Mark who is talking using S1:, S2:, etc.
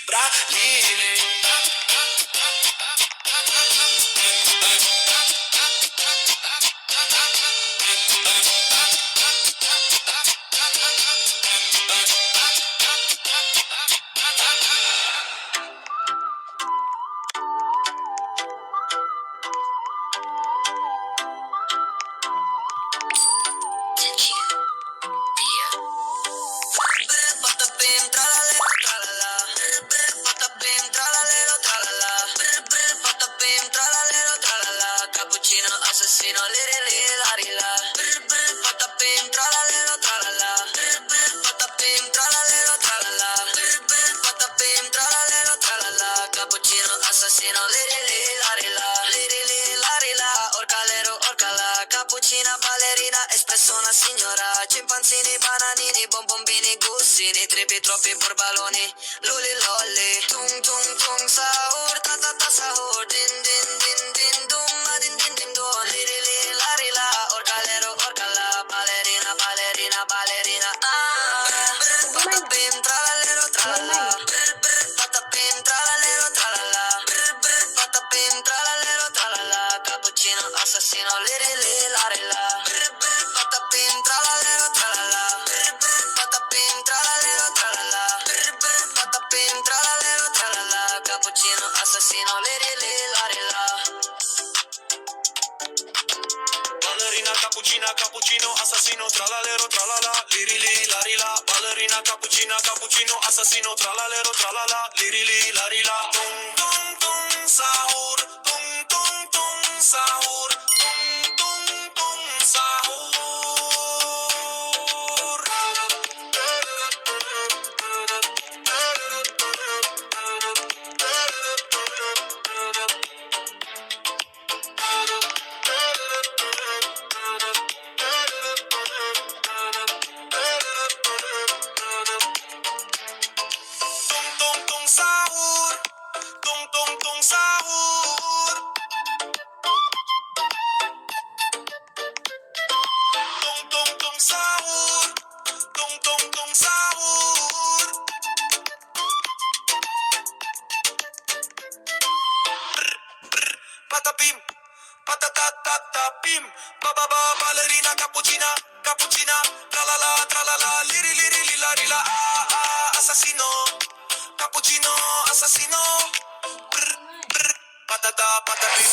S1: Bralili. Assassino, liri larila. Patapim, tralalero, tralala. Patapim, tralalero, tralala. Patapim, tralalero, tralala. Cappuccino, assassino, liri larila. Liri larila. Orcalero, orcala. Cappuccina, ballerina, espresso una signora. Cimpanzini, bananini, bombombini, gussini. Tripi, troppi, borbaloni. Luli, lolli. Tung, tung, tung, sahur, ta, ta, ta, sahur. Din, din, din, din, dum, din, din, din, dum. Ballerina, patapim, tralalero, tralala. Patapim, tralalero, tralala. Patapim, tralalero, tralala. Cappuccino, assassino, liri larila. Patapim, tralalero, tralala. Patapim, tralalero, tralala. Patapim, tralalero, tralala. Cappuccino, assassino, liri larila. Ballerina, cappuccina, cappuccino, assassino, tralalero, tralala, lirili, larila. Ballerina, cappuccina, cappuccino, assassino, tralalero, tralala, lirili, larila. Tung, tung, tung, sahur, tung, tung, tung, sahur, tung, tung, tung, sahur. Sahur, tung tung tung sahur, tung tung tung sahur, tung tung tung sahur. Patapim, patatatatapim, bababa ballerina cappuccina, cappuccina, tralala tralala, liri liri lila lila, assassino. Cappuccino, assassino, brr, brr, patata, patapim.